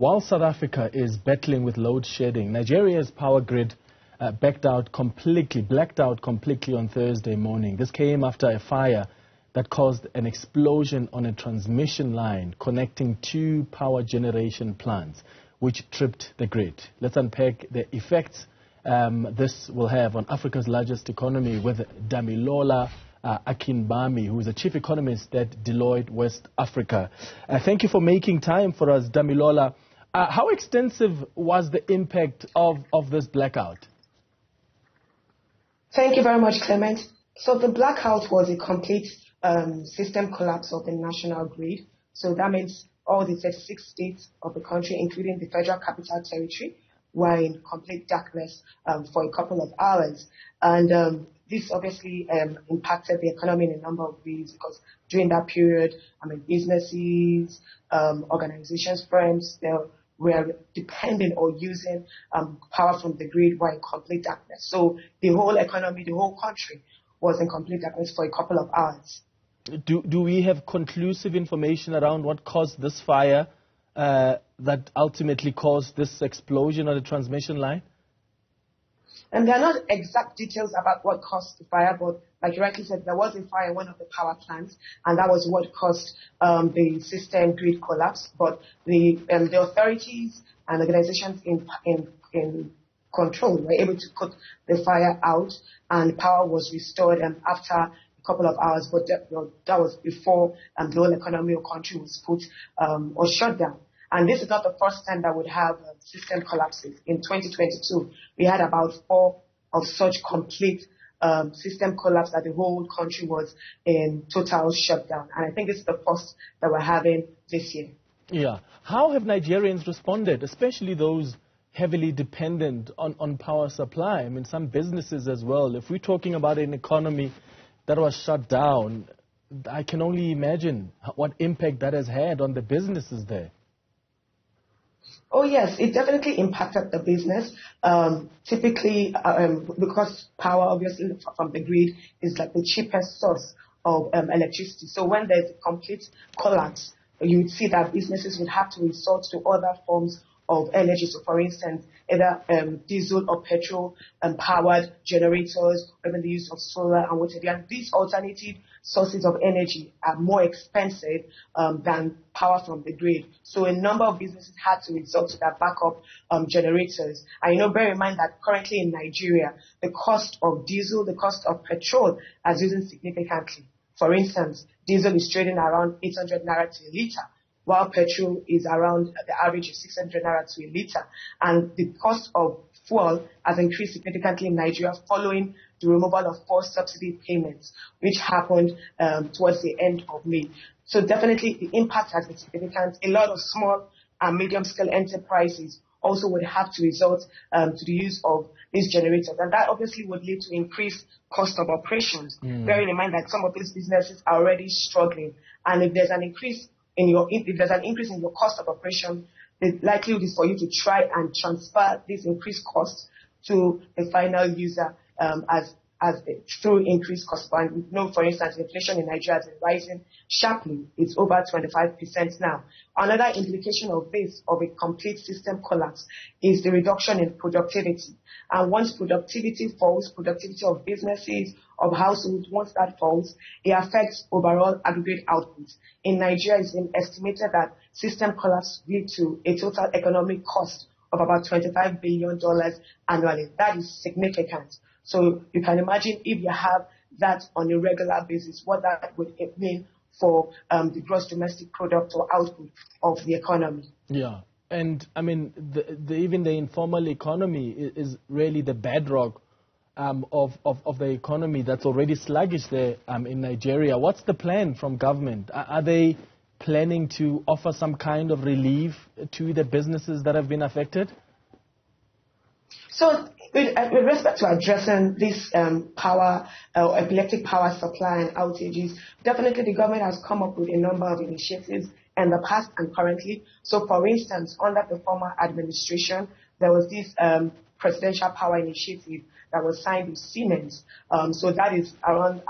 While South Africa is battling with load shedding, Nigeria's power grid blacked out completely on Thursday morning. This came after a fire that caused an explosion on a transmission line connecting two power generation plants, which tripped the grid. Let's unpack the effects this will have on Africa's largest economy with Damilola Akinbami, who is a chief economist at Deloitte West Africa. Thank you for making time for us, Damilola. How extensive was the impact of this blackout? Thank you very much, Clement. So the blackout was a complete system collapse of the national grid. So that means all the 36 states of the country, including the Federal Capital Territory, were in complete darkness for a couple of hours. And this obviously impacted the economy in a number of ways, because during that period, businesses, organizations, firms, they were depending or using power from the grid were in complete darkness. So the whole economy, the whole country was in complete darkness for a couple of hours. Do we have conclusive information around what caused this fire that ultimately caused this explosion on the transmission line? And there are not exact details about what caused the fire, but like you rightly said, there was a fire in one of the power plants, and that was what caused the system grid collapse. But the authorities and organizations in control were able to put the fire out, and power was restored after a couple of hours. But that was before the whole economy or country was put or shut down. And this is not the first time that we'd have system collapses. In 2022, we had about 4 of such complete system collapse that the whole country was in total shutdown. And I think this is the first that we're having this year. Yeah. How have Nigerians responded, especially those heavily dependent on power supply? I mean, some businesses as well. If we're talking about an economy that was shut down, I can only imagine what impact that has had on the businesses there. Oh, yes, it definitely impacted the business. Typically, because power, obviously, from the grid is like the cheapest source of electricity. So when there's a complete collapse, you would see that businesses would have to resort to other forms of energy. So, for instance, either diesel or petrol powered generators, or even the use of solar and whatever. And these alternative sources of energy are more expensive than power from the grid. So a number of businesses had to resort to their backup generators. And bear in mind that currently in Nigeria, the cost of diesel, the cost of petrol has risen significantly. For instance, diesel is trading around 800 naira to a litre, while petrol is around the average of 600 naira to a litre. And the cost of fuel has increased significantly in Nigeria following the removal of 4 subsidy payments, which happened towards the end of May. So definitely the impact has been significant. A lot of small and medium-scale enterprises also would have to resort to the use of these generators. And that obviously would lead to increased cost of operations, bearing in mind that some of these businesses are already struggling. And if there's an increase in your cost of operation, the likelihood is for you to try and transfer these increased costs to the final user through increased costs. And we know, for instance, inflation in Nigeria has been rising sharply. It's over 25% now. Another implication of this, of a complete system collapse, is the reduction in productivity. And once productivity falls, productivity of businesses, of households, once that falls, it affects overall aggregate output. In Nigeria, it's been estimated that system collapse will lead to a total economic cost of about $25 billion annually. That is significant. So you can imagine if you have that on a regular basis, what that would mean for the gross domestic product or output of the economy. Yeah. And I mean, even the informal economy is really the bedrock of the economy that's already sluggish there in Nigeria. What's the plan from government? Are they planning to offer some kind of relief to the businesses that have been affected? So with respect to addressing this epileptic power supply and outages, definitely the government has come up with a number of initiatives in the past and currently. So, for instance, under the former administration, there was this presidential power initiative that was signed with Siemens. So that is around,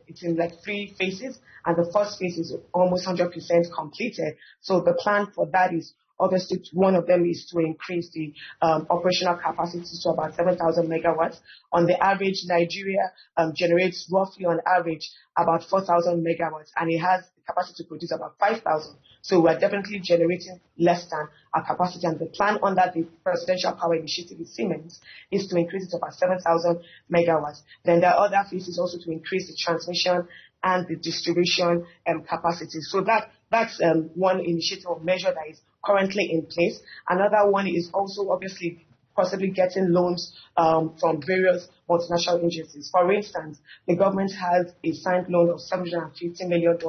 it's in like 3 phases, and the first phase is almost 100% completed. So the plan for that is Obviously, one of them is to increase the operational capacity to about 7,000 megawatts. On the average, Nigeria generates roughly on average about 4,000 megawatts, and it has the capacity to produce about 5,000. So we're definitely generating less than our capacity. And the plan under the Presidential Power Initiative with Siemens is to increase it to about 7,000 megawatts. Then there are other phases also to increase the transmission and the distribution capacity. So that's one initiative or measure that is currently in place. Another one is also obviously possibly getting loans from various multinational agencies. For instance, the government has a signed loan of $750 million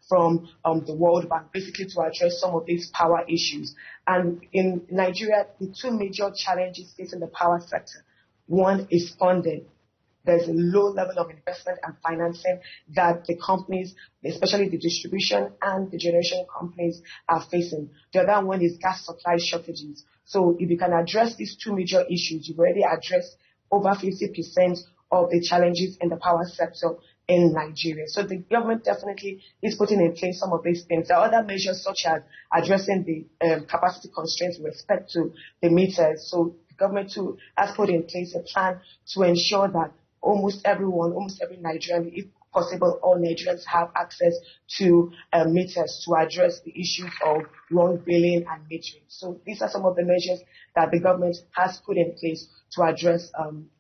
from the World Bank, basically to address some of these power issues. And in Nigeria, the two major challenges facing the power sector, one is funding. There's a low level of investment and financing that the companies, especially the distribution and the generation companies, are facing. The other one is gas supply shortages. So if you can address these two major issues, you've already addressed over 50% of the challenges in the power sector in Nigeria. So the government definitely is putting in place some of these things. There are other measures such as addressing the capacity constraints with respect to the meters. So the government too has put in place a plan to ensure that almost every Nigerian, if possible, all Nigerians have access to meters to address the issues of wrong billing and metering. So these are some of the measures that the government has put in place to address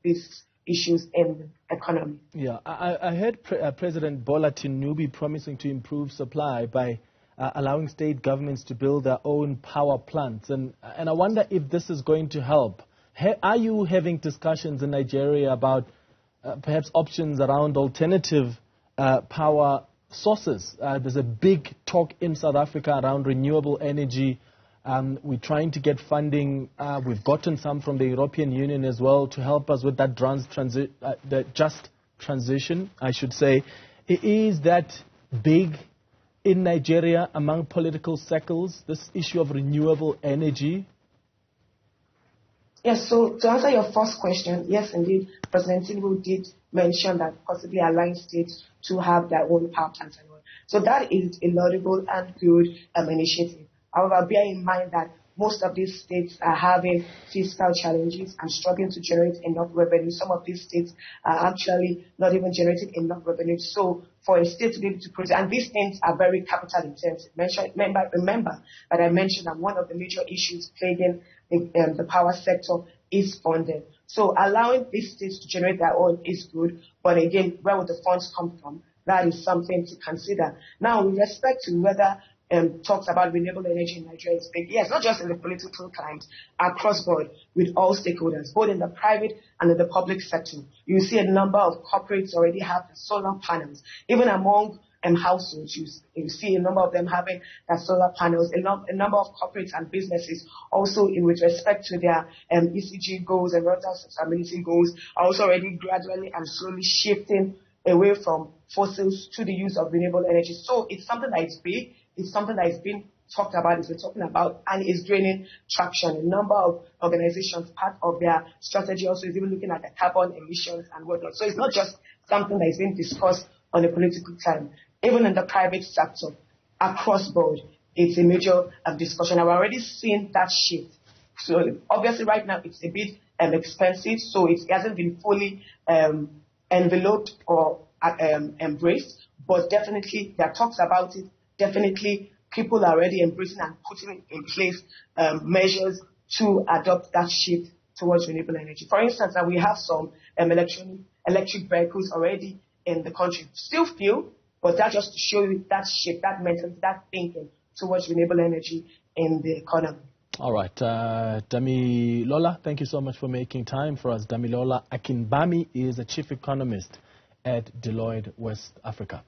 these issues in the economy. Yeah, I heard President Bola Tinubu promising to improve supply by allowing state governments to build their own power plants. And I wonder if this is going to help. Are you having discussions in Nigeria about perhaps options around alternative power sources? There's a big talk in South Africa around renewable energy. We're trying to get funding. We've gotten some from the European Union as well to help us with that the just transition, I should say. Is that big in Nigeria among political circles, this issue of renewable energy? Yes, so to answer your first question, yes, indeed, President Tinubu did mention that possibly allowing states to have their own power plants and all. So that is a laudable and good initiative. However, bear in mind that most of these states are having fiscal challenges and struggling to generate enough revenue. Some of these states are actually not even generating enough revenue. So for a state to be able to produce, and these things are very capital intensive. Remember that I mentioned that one of the major issues plaguing the power sector is funding. So allowing these states to generate their own is good, but again, where would the funds come from? That is something to consider. Now, with respect to whether talks about renewable energy in Nigeria is big, yes, not just in the political climate, across board with all stakeholders, both in the private and in the public sector. You see a number of corporates already have solar panels. Even among households, you see a number of them having their solar panels. A number of corporates and businesses also, with respect to their ECG goals and environmental sustainability goals, are also already gradually and slowly shifting away from fossils to the use of renewable energy. So it's something that is big. It's something that is being talked about, and is gaining traction. A number of organizations, part of their strategy also is even looking at the carbon emissions and whatnot. So it's not just something that is being discussed on the political time. Even in the private sector, across board, it's a major discussion. I've already seen that shift. So obviously right now it's a bit expensive, so it hasn't been fully enveloped or embraced, but definitely there are talks about it. Definitely people are already embracing and putting in place measures to adopt that shift towards renewable energy. For instance, we have some electric vehicles already in the country. Still few, but that just to show you that shift, that mentality, that thinking towards renewable energy in the economy. All right. Damilola, thank you so much for making time for us. Damilola Akinbami is a chief economist at Deloitte West Africa.